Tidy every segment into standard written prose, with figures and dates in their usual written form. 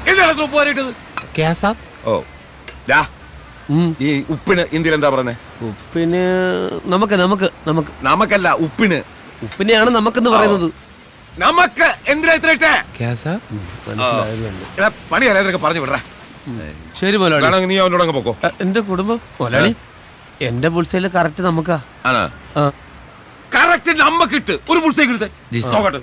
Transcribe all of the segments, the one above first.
എന്താണ് ഉപ്പ് വരട്ടത്? ഓ ഈ ഉപ്പിന് ഇന്ത്യയിൽ എന്താ പറഞ്ഞേ? ഉപ്പിന് നമുക്കല്ല, ഉപ്പിന്. ഉപ്പിനെയാണ് നമുക്കെന്ന് പറയുന്നത്. നമുക്ക് എന്തിനാ ഇത്ര ഇട്ടേ? പണി അറിയാതൊക്കെ പറഞ്ഞു വിടറ. ശരി മുതലാളി, നീ അവനോട് അങ്ങ് പോക്കോ. എന്റെ കുടുംബം മുതലാളി, എന്റെ ബുൾസൈല് കറക്റ്റ് നമുക്കാ. കറക്റ്റ് നമുക്ക് ഇട്ട് ഒരു ബുൾസൈക്ക് എടുത്ത് നോക്കട്ടെ.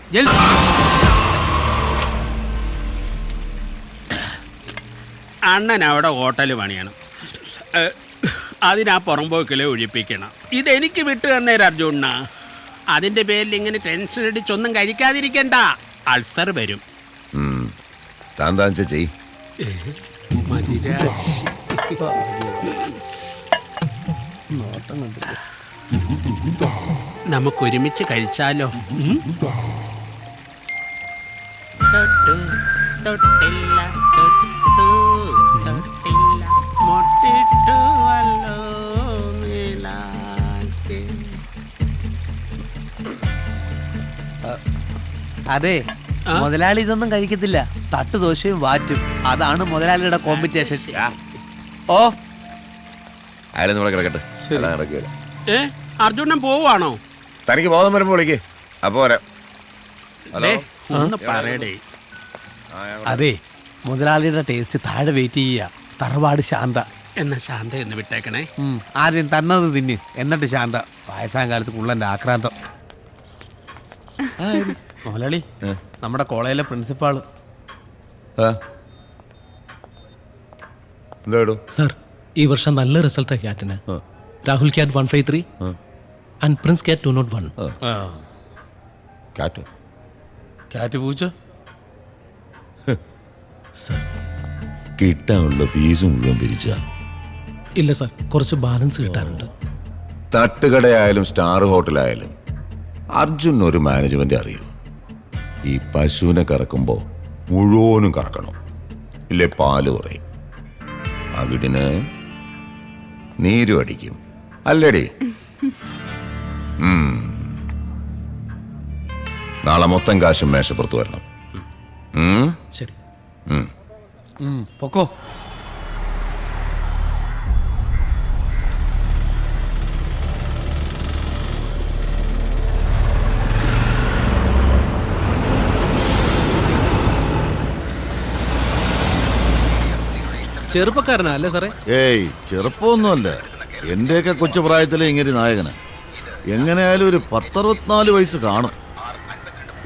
അണ്ണൻ അവിടെ ഹോട്ടൽ പണിയണം, അതിനാ പുറമ്പോക്കിലെ ഒഴിപ്പിക്കണം. ഇതെനിക്ക് വിട്ടു തന്നേരം അർജുണ്ണ. അതിന്റെ പേരിൽ ഇങ്ങനെ ടെൻഷൻ അടിച്ചൊന്നും കഴിക്കാതിരിക്കണ്ട, അൾസർ വരും. നമുക്ക് ഒരുമിച്ച് കഴിച്ചാലോ? തൊട്ടില്ല തൊട്ടില്ല മൊട്ടിട്ടുവല്ലോ നീലാക്ക്. അതെ, മുതലാളി ഇതൊന്നും കഴിക്കത്തില്ല. തട്ട് ദോശയും വാറ്റും, അതാണ് മുതലാളിയുടെ കോമ്പറ്റീഷൻ. ഓ അർജുനൻ പോവാണോ? തനിക്ക് ബോധം വരുമ്പോ വിളിക്ക്, അപ്പൊ വരാം. പറയടേ. അതെ, മുതലാളിയുടെ ടേസ്റ്റ് താഴെ വെയിറ്റ് ചെയ്യുക. തറവാട് ശാന്ത. എന്നാ ശാന്ത എന്ന് വിട്ടേക്കണേ. ആദ്യം തന്നത് തിന്ന്, എന്നിട്ട് ശാന്ത. വയസ്സാം കാലത്ത് കുള്ളന്റെ ആക്രാന്തം. മുതലാളി, നമ്മുടെ കോളേജിലെ പ്രിൻസിപ്പാള്. സർ, ഈ വർഷം നല്ല റിസൾട്ടാണ് ക്യാറ്റിന്. Rahul CAT 153 and Prince CAT 201. Cat പൂച്ച. സർ, കിട്ടാനുള്ള ഫീസ് മുഴുവൻ പിരിച്ച? ഇല്ല സർ, കുറച്ച് ബാലൻസ് കിട്ടാറുണ്ട്. തട്ടുകടയായാലും സ്റ്റാർ ഹോട്ടലായാലും അർജുൻ ഒരു മാനേജ്മെന്റ് അറിയൂ. ഈ പശുവിനെ കറക്കുമ്പോ മുഴുവനും കറക്കണം, ഇല്ലേ പാല് കുറയും, അകിടിന് നീരും അടിക്കും, അല്ലേടി? നാളെ മൊത്തം കാശും മേശപ്പുറത്ത് വരണം. ശരി. പൊക്കോ. ചെറുപ്പക്കാരനാ അല്ലേ സാറേ? ഏയ്, ചെറുപ്പമൊന്നുമല്ല. എന്റെയൊക്കെ കൊച്ചു പ്രായത്തിലെ ഇങ്ങനെ നായകന്. എങ്ങനെയായാലും ഒരു 10-64 വയസ്സ് കാണും.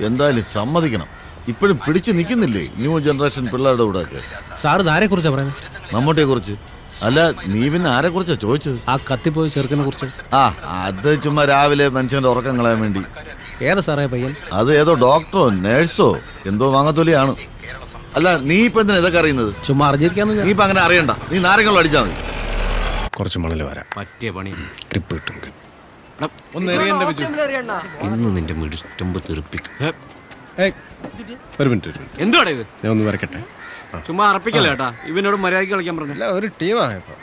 എന്തായാലും സമ്മതിക്കണം, ഇപ്പോഴും പിടിച്ചു നിൽക്കുന്നില്ലേ ന്യൂ ജനറേഷൻ പിള്ളേരുടെ കൂടെ ഒക്കെ. സാറ് ആരെ കുറിച്ചാ പറയുന്നത്? മമ്മൂട്ടിയെ കുറിച്ച്. അല്ല, നീ പിന്നെ ആരെ കുറിച്ചാ ചോദിച്ചത്? ആ കത്തിപ്പോയി ചെറുക്കനെ കുറിച്ച്. അത് ചുമ്മാ രാവിലെ മനുഷ്യന്റെ ഉറക്കം കളയാൻ വേണ്ടി. ഏതാ സാറേ പയ്യൻ? അത് ഏതോ ഡോക്ടറോ നേഴ്സോ എന്തോ വാങ്ങത്തൊലിയാണ്. അല്ല, നീ ഇപ്പൊ എന്തിനാ ഇതൊക്കെ അറിയുന്നത്? ചുമ്മാ അറിഞ്ഞിരിക്കാന്ന്. നീ ഇപ്പൊ അങ്ങനെ അറിയണ്ട, നീ നാരങ്ങളും അടിച്ചാൽ മതി. കുറച്ച് മണല് വരാം, പറ്റിയ പണി. ട്രിപ്പ് കിട്ടും. ഇന്ന് നിന്റെ മിടുമ്പ് തെറിപ്പിക്കും. ഒരു മിനിറ്റ്, എന്തുവാടാ ഇത്? ഞാൻ ഒന്ന് വരക്കട്ടെ. ചുമ്മാ അറപ്പിക്കല്ലേ കേട്ടാ. ഇവനോട് മര്യാദയ്ക്ക് കളിക്കാൻ പറഞ്ഞില്ല. ഒരു ടീമാണ് ഇപ്പൊ.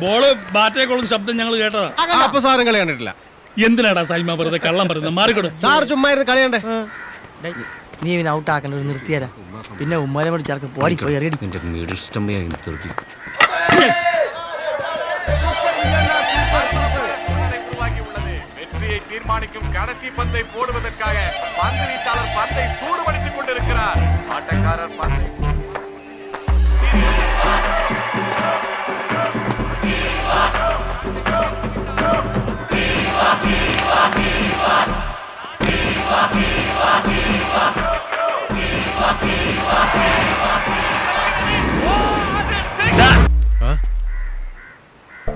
ബോള് ബാറ്റേക്കോളും ശബ്ദം ഞങ്ങൾ കേട്ടതാ. അപ്പൊ സാറും കളി കണ്ടിട്ടില്ല. എന്തിനാടാ സൈമ വെറുതെ കള്ളം പറയുന്നത്? മാറിക്കൊടു. സാർ ചുമ്മാ ഇരുന്ന് കളിയണ്ടേ? നീ ഇവനെ ഔട്ടാക്കണ്ട, ഒരു നിർത്തിയരാ. പിന്നെ ഉമ്മാനെ കൂടി ചേർക്ക് പോയി എറിയടി. தீர்மானிக்கும் கடைசி பந்தை போடுவதற்காக பந்து வீச்சாளர் பந்தை சூடுபடுத்திக் கொண்டிருக்கிறார். ஆட்டக்காரர் பந்தை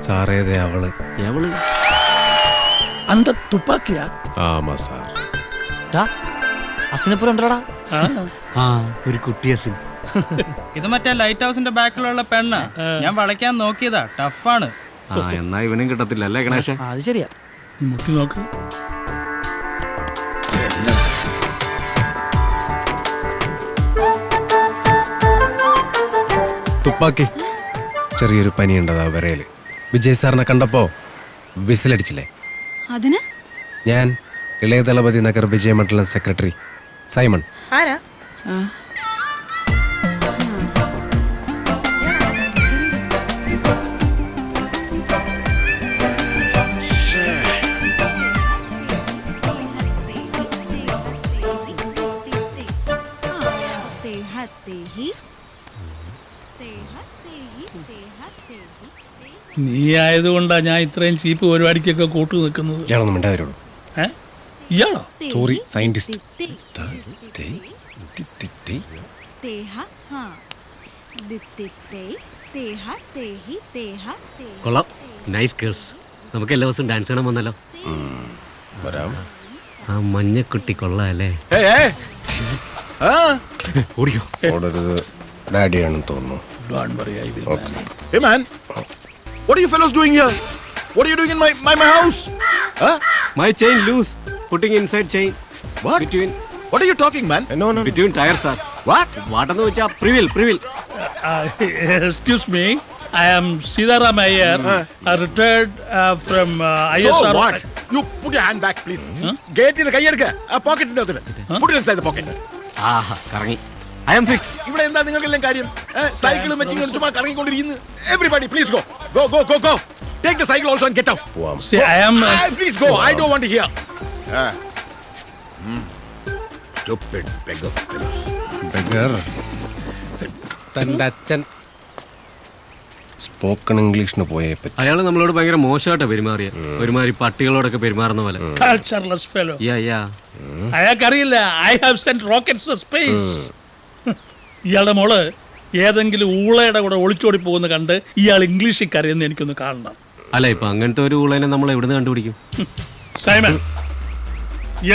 സാറേതേ അവള് அந்த துப்பாக்கியா? ആമാ സാർ. അസിനെപ്പുറം ഉണ്ടോടാ? ഒരു കുട്ടി അസിൻ. ഇത് മറ്റേ ലൈറ്റ് ഹൗസിന്റെ ബാക്കിലുള്ള പെണ്ണ. ഞാൻ വളയ്ക്കാൻ നോക്കിയതാ, ടഫാണ്. എന്നാ ഇവനും കിട്ടത്തില്ല അല്ലേ ഗണേശ? അത് ശരിയാ. മുട്ടി നോക്ക്. തുപ്പാക്കി ചെറിയൊരു പനിയുണ്ടതാ വിറയല്. വിജയ് സാറിനെ കണ്ടപ്പോ വിസിലടിച്ചില്ലേ? അതിന് ഞാൻ ഇളയ ദളപതി നഗർ വിജയമണ്ഡലം സെക്രട്ടറി സൈമൺ. ആരാ? നീ ആയതുകൊണ്ടാ ഞാൻ ഇത്രയും ചീപ്പ് പരിപാടിക്കൊക്കെ കൂട്ടു നിൽക്കുന്നത്. ഞാനൊന്നും മിണ്ടാതിരുള്ളൂ. ഇയാളോ? Sorry, scientist. കൊള്ളാം, നൈസ് ഗേൾസ്. നമുക്ക് എല്ലാ ദിവസവും ഡാൻസ് ചെയ്യണം വന്നല്ലോ. വരാം. ആ മഞ്ഞക്കുട്ടി കൊള്ളാം അല്ലേ? ഓടിക്കോ. ഓടരുത്, ഡാഡിയാണെന്ന് തോന്നുന്നു. Hey man, what are you fellows doing here? What are you doing in my house? Huh? My chain loose. Putting inside chain. What? What are you talking, man? No. Between tires, sir. What? വാട്ടെന്ന് വെച്ചാ പ്രിവിൽ. Excuse me, I am Sidaram Iyer, retired from So ISR. what? You put your hand back, please. Get in the കൈ എടുക്ക. ആ പോക്കറ്റിന്റെ അകത്ത്. Put it inside the pocket. ആഹാ, കറങ്ങി. I am fixed. ഇവിടെ എന്താ നിങ്ങൾക്കെല്ലാം കാര്യം? സൈക്കിളും വെച്ചിങ്ങനെ ചുമ്മാ കറങ്ങിക്കൊണ്ടിരിക്കുന്നു. Everybody, please go. Go. Take the cycle also and get out. See, I am. Please go. I don't want to hear. Stupid beggar fellows. Beggar. തന്റെ അച്ഛൻ spoken ഇംഗ്ലീഷിന് പോയേ പറ്റി. അയാൾ നമ്മളോട് ഭയങ്കര മോശമായിട്ടാ പെരുമാറിയ. ഒരുമാതിരി പട്ടികളോടൊക്കെ പെരുമാറുന്ന പോലെ. Cultureless fellow. Yeah. അയാൾക്കറിയില്ല, I have sent rockets to space. ഇയാളുടെ മോള് ഏതെങ്കിലും ഊളയുടെ കൂടെ ഒളിച്ചോടി പോകുന്ന കണ്ട് ഇയാൾ ഇംഗ്ലീഷിൽ കറിയെന്ന് എനിക്കൊന്ന് കാണണം. അല്ല, ഇപ്പൊ അങ്ങനത്തെ ഒരു ഊളനെ നമ്മൾ എവിടുന്ന് കണ്ടുപിടിക്കും? സൈമൺ,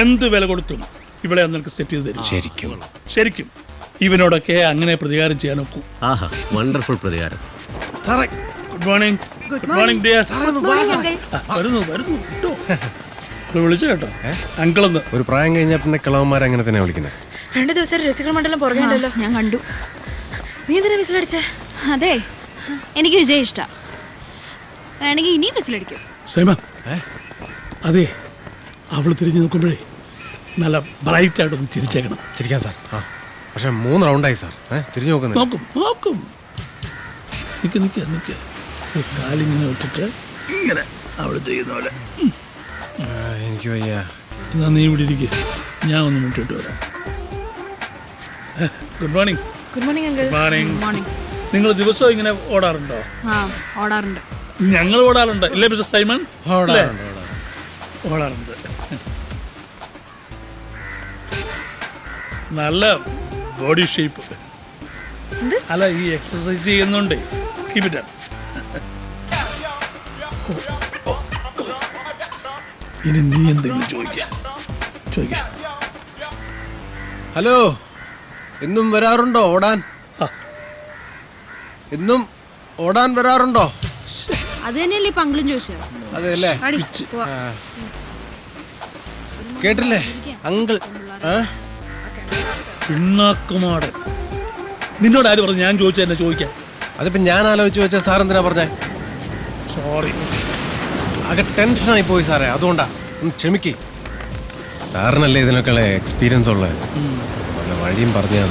എന്ത് വില കൊടുത്തും ഇവിടെ നിനക്ക് സെറ്റ് ചെയ്ത് തരും. ശരിക്കും ഇവനോടൊക്കെ അങ്ങനെ പ്രതികാരം ചെയ്യാൻ ഒക്കും. ആഹാ, വണ്ടർഫുൾ പ്രതികാരം. Good morning dear. വരുന്നു കേട്ടോ. വിളിച്ചു കേട്ടോ അങ്കിളെന്ന്. ഒരു പ്രായം കഴിഞ്ഞാൽ പിന്നെ കിളവന്മാരെ അങ്ങനെ തന്നെ വിളിക്കുന്നത്. 2 ദിവസം രസികർ മണ്ഡലം പുറകെ ഉണ്ടല്ലോ. ഞാൻ കണ്ടു. നീ എന്തിനാ വിസിലടിച്ചേ? അതെ, എനിക്ക് വിജയ് ഇഷ്ട. വേണമെങ്കിൽ ഇനിയും വിസിലടിക്കും. സൈമ, അതെ, അവള് തിരിഞ്ഞു നോക്കുമ്പോഴേ നല്ല ബ്രൈറ്റ് ആയിട്ടൊന്ന് ചിരിച്ചേക്കണം. ചിരിക്കാൻ സാർ. പക്ഷെ 3 റൗണ്ടായി സാർ. തിരിഞ്ഞു നോക്കും. നിക്ക് കാലിങ്ങനെ വെച്ചിട്ട് ഇങ്ങനെ അവള് ചെയ്യുന്ന പോലെ. എനിക്ക് വയ്യ. എന്നാ നീ ഇവിടെ ഇരിക്കുക, ഞാൻ ഒന്ന് മുട്ടിട്ട് വരാം. Good morning. മോർണിംഗ്. നിങ്ങൾ ദിവസവും ഇങ്ങനെ ഓടാറുണ്ടോ? ഓടാറുണ്ട്. ഞങ്ങൾ ഓടാറുണ്ട് ഇല്ലേ മിസ്റ്റർ സൈമൺ? ഓടാറുണ്ട്. നല്ല ബോഡി ഷേപ്പ്. അല്ല, ഈ എക്സസൈസ് ചെയ്യുന്നുണ്ട്. Keep it up. ഇനി നീ എന്തെങ്കിലും ചോദിക്ക. ഹലോ, എന്നും വരാറുണ്ടോ ഓടാൻ? എന്നും ഓടാൻ വരാറുണ്ടോ? അത് തന്നെയല്ലേ ഇപ്പൊ അങ്കിളും ചോദിച്ചത്. അതെല്ലേ? കേട്ടില്ലേ അങ്കിൾ? പിണ്ണാക്കുമാടൻ. നിന്നോട് ആര് പറഞ്ഞു ഞാൻ ചോദിച്ചാൽ എന്നെ ചോദിക്കാം? അതിപ്പോ ഞാൻ ആലോചിച്ച് വെച്ചാൽ സാർ എന്തിനാ പറഞ്ഞേ? സോറി, ആകെ ടെൻഷനായി പോയി സാറേ, അതുകൊണ്ടാ. ഒന്ന് ക്ഷമിക്കേ. സാറിനല്ലേ ഇതിനൊക്കെ എക്സ്പീരിയൻസ് ഉള്ളത്. വഴിയും പറഞ്ഞാൽ